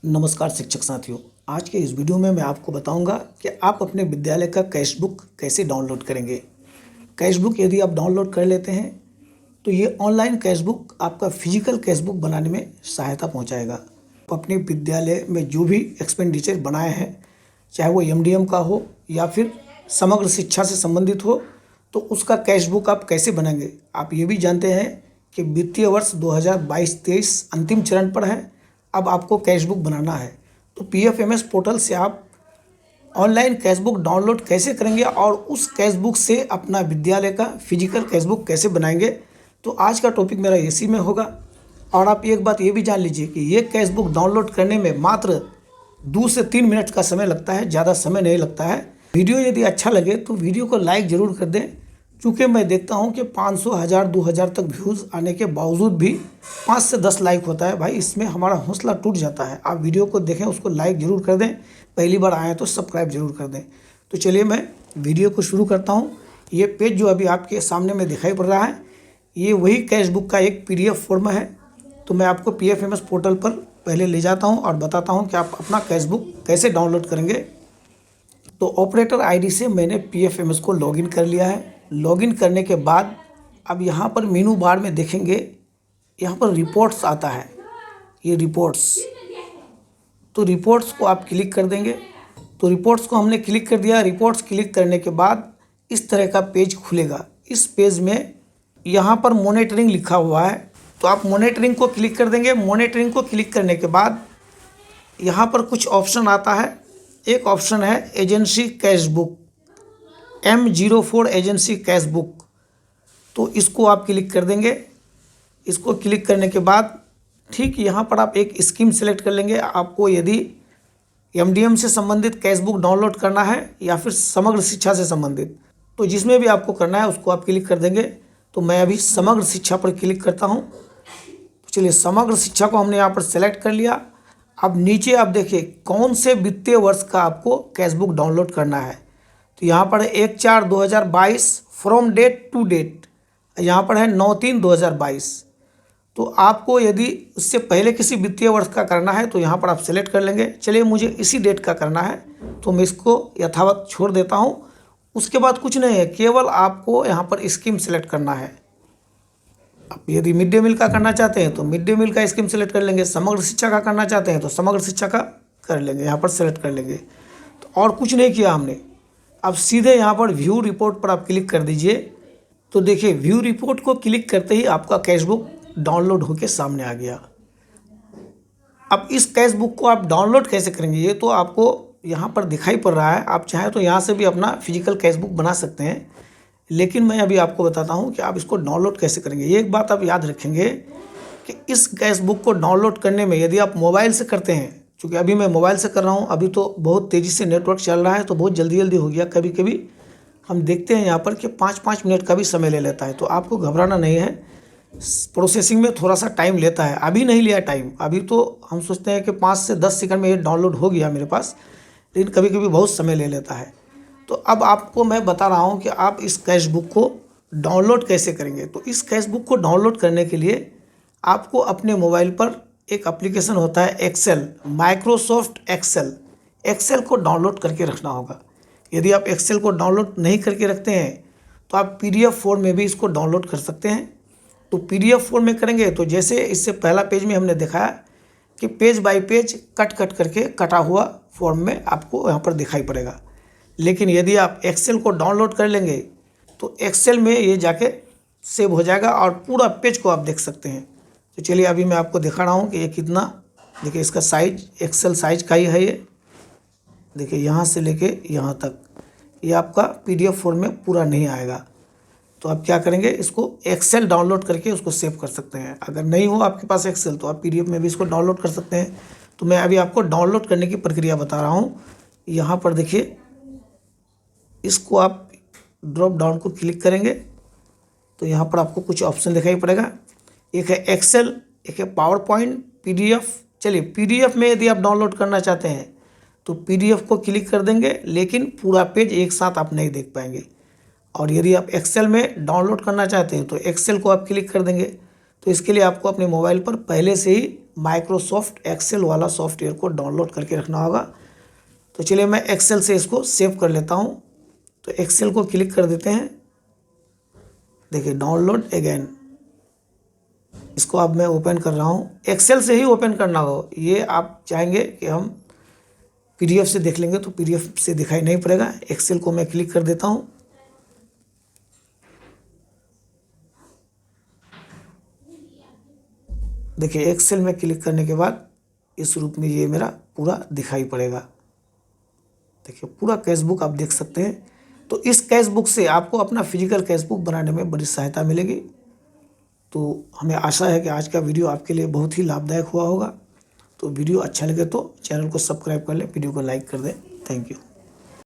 नमस्कार शिक्षक साथियों। आज के इस वीडियो में मैं आपको बताऊंगा कि आप अपने विद्यालय का कैश बुक कैसे डाउनलोड करेंगे। कैश बुक यदि आप डाउनलोड कर लेते हैं तो ये ऑनलाइन कैश बुक आपका फिजिकल कैश बुक बनाने में सहायता पहुंचाएगा। आप अपने विद्यालय में जो भी एक्सपेंडिचर बनाए हैं, चाहे वो एमडीएम का हो या फिर समग्र शिक्षा से संबंधित हो, तो उसका कैश बुक आप कैसे बनाएंगे। आप ये भी जानते हैं कि वित्तीय वर्ष 2022-23 अंतिम चरण पर है। अब आपको कैश बुक बनाना है तो पीएफएमएस पोर्टल से आप ऑनलाइन कैश बुक डाउनलोड कैसे करेंगे और उस कैश बुक से अपना विद्यालय का फिजिकल कैश बुक कैसे बनाएंगे। तो आज का टॉपिक मेरा इसी में होगा। और आप एक बात ये भी जान लीजिए कि ये कैश बुक डाउनलोड करने में मात्र 2 से 3 मिनट का समय लगता है, ज़्यादा समय नहीं लगता है। वीडियो यदि अच्छा लगे तो वीडियो को लाइक ज़रूर कर दें, क्योंकि मैं देखता हूं कि 500, 1000, 2000 तक व्यूज़ आने के बावजूद भी 5 से 10 लाइक होता है। भाई इसमें हमारा हौसला टूट जाता है। आप वीडियो को देखें, उसको लाइक ज़रूर कर दें, पहली बार आए तो सब्सक्राइब जरूर कर दें। तो चलिए मैं वीडियो को शुरू करता हूँ। ये पेज जो अभी आपके सामने में दिखाई पड़ रहा है, ये वही कैश बुक का एक PDF फॉर्म है। तो मैं आपको पीएफएमएस पोर्टल पर पहले ले जाता हूँ और बताता हूँ कि आप अपना कैश बुक कैसे डाउनलोड करेंगे। तो ऑपरेटर आईडी से मैंने पीएफएमएस को लॉगिन कर लिया है। लॉगिन करने के बाद अब यहाँ पर मेनू बार में देखेंगे, यहाँ पर रिपोर्ट्स आता है, ये रिपोर्ट्स। तो रिपोर्ट्स को आप क्लिक कर देंगे। तो रिपोर्ट्स को हमने क्लिक कर दिया। रिपोर्ट्स क्लिक करने के बाद इस तरह का पेज खुलेगा। इस पेज में यहाँ पर मॉनिटरिंग लिखा हुआ है, तो आप मॉनिटरिंग को क्लिक कर देंगे। मॉनिटरिंग को क्लिक करने के बाद यहाँ पर कुछ ऑप्शन आता है। एक ऑप्शन है agency cash book, M04 agency cash book. तो इसको आप क्लिक कर देंगे। इसको क्लिक करने के बाद ठीक यहाँ पर आप एक स्कीम सेलेक्ट कर लेंगे। आपको यदि एमडीएम से संबंधित कैश बुक डाउनलोड करना है या फिर समग्र शिक्षा से संबंधित, तो जिसमें भी आपको करना है उसको आप क्लिक कर देंगे। तो मैं अभी समग्र शिक्षा पर क्लिक करता हूँ। तो चलिए, समग्र शिक्षा को हमने यहाँ पर सेलेक्ट कर लिया। अब नीचे आप देखिए कौन से वित्तीय वर्ष का आपको कैश बुक डाउनलोड करना है। तो यहाँ पर है 1/4/2022 फ्रॉम डेट टू डेट, यहाँ पर है 9/3/2022। तो आपको यदि इससे पहले किसी वित्तीय वर्ष का करना है तो यहाँ पर आप सेलेक्ट कर लेंगे। चलिए, मुझे इसी डेट का करना है तो मैं इसको यथावत छोड़ देता हूँ। उसके बाद कुछ नहीं है, केवल आपको यहाँ पर स्कीम सेलेक्ट करना है। आप यदि मिड डे मील का करना चाहते हैं तो मिड डे मील का स्कीम सेलेक्ट कर लेंगे। समग्र शिक्षा का करना चाहते हैं तो समग्र शिक्षा का कर लेंगे, यहाँ पर सेलेक्ट कर लेंगे। तो और कुछ नहीं किया हमने। अब सीधे यहाँ पर व्यू रिपोर्ट पर आप क्लिक कर दीजिए। तो देखिए, व्यू रिपोर्ट को क्लिक करते ही आपका कैश बुक डाउनलोड होकर सामने आ गया। अब इस कैश बुक को आप डाउनलोड कैसे करेंगे, ये तो आपको यहाँ पर दिखाई पड़ रहा है। आप चाहें तो यहाँ से भी अपना फिजिकल कैश बुक बना सकते हैं, लेकिन मैं अभी आपको बताता हूँ कि आप इसको डाउनलोड कैसे करेंगे। ये एक बात आप याद रखेंगे कि इस कैश बुक को डाउनलोड करने में यदि आप मोबाइल से करते हैं, क्योंकि अभी मैं मोबाइल से कर रहा हूँ, अभी तो बहुत तेज़ी से नेटवर्क चल रहा है तो बहुत जल्दी जल्दी हो गया। कभी कभी हम देखते हैं यहाँ पर कि 5-5 मिनट का भी समय ले लेता है। तो आपको घबराना नहीं है, प्रोसेसिंग में थोड़ा सा टाइम लेता है। अभी नहीं लिया टाइम, अभी तो हम सोचते हैं कि 5 से 10 सेकंड में ये डाउनलोड हो गया मेरे पास, लेकिन कभी कभी बहुत समय ले लेता है। तो अब आपको मैं बता रहा हूँ कि आप इस कैश बुक को डाउनलोड कैसे करेंगे। तो इस कैश बुक को डाउनलोड करने के लिए आपको अपने मोबाइल पर एक एप्लीकेशन होता है एक्सेल, माइक्रोसॉफ्ट एक्सेल। एक्सेल को डाउनलोड करके रखना होगा। यदि आप एक्सेल को डाउनलोड नहीं करके रखते हैं तो आप PDF फॉर्म में भी इसको डाउनलोड कर सकते हैं। तो PDF फॉर्म में करेंगे तो जैसे इससे पहला पेज में हमने दिखाया कि पेज बाय पेज कट करके कटा हुआ फॉर्म में आपको यहाँ पर दिखाई पड़ेगा। लेकिन यदि आप एक्सेल को डाउनलोड कर लेंगे तो एक्सेल में ये जाके सेव हो जाएगा और पूरा पेज को आप देख सकते हैं। तो चलिए, अभी मैं आपको दिखा रहा हूँ कि ये कितना, देखिए इसका साइज एक्सेल साइज का ही है। ये देखिए यहाँ से लेके यहाँ तक ये आपका PDF फॉर्म में पूरा नहीं आएगा। तो आप क्या करेंगे, इसको एक्सेल डाउनलोड करके उसको सेव कर सकते हैं। अगर नहीं हो आपके पास एक्सेल तो आप PDF में भी इसको डाउनलोड कर सकते हैं। तो मैं अभी आपको डाउनलोड करने की प्रक्रिया बता रहा हूँ। यहाँ पर देखिए, इसको आप ड्रॉप डाउन को क्लिक करेंगे तो यहाँ पर आपको कुछ ऑप्शन दिखाई पड़ेगा। एक है एक्सेल, एक है पावर पॉइंट, PDF। चलिए, PDF में यदि आप डाउनलोड करना चाहते हैं तो PDF को क्लिक कर देंगे, लेकिन पूरा पेज एक साथ आप नहीं देख पाएंगे। और यदि आप एक्सेल में डाउनलोड करना चाहते हैं तो एक्सेल को आप क्लिक कर देंगे तो इसके लिए आपको अपने मोबाइल पर पहले से ही माइक्रोसॉफ्ट एक्सेल वाला सॉफ्टवेयर को डाउनलोड करके रखना होगा। तो चलिए मैं एक्सेल से इसको सेव कर लेता हूँ। तो एक्सेल को क्लिक कर देते हैं। देखिए डाउनलोड अगेन, इसको अब मैं ओपन कर रहा हूँ। एक्सेल से ही ओपन करना हो, ये आप चाहेंगे कि हम पीडीएफ से देख लेंगे तो पीडीएफ से दिखाई नहीं पड़ेगा। एक्सेल को मैं क्लिक कर देता हूँ। देखिए एक्सेल में क्लिक करने के बाद इस रूप में ये मेरा पूरा दिखाई पड़ेगा। देखिए पूरा कैशबुक आप देख सकते हैं। तो इस कैशबुक से आपको अपना फिजिकल कैशबुक बनाने में बड़ी सहायता मिलेगी। तो हमें आशा है कि आज का वीडियो आपके लिए बहुत ही लाभदायक हुआ होगा। तो वीडियो अच्छा लगे तो चैनल को सब्सक्राइब कर लें, वीडियो को लाइक कर दें। Thank you.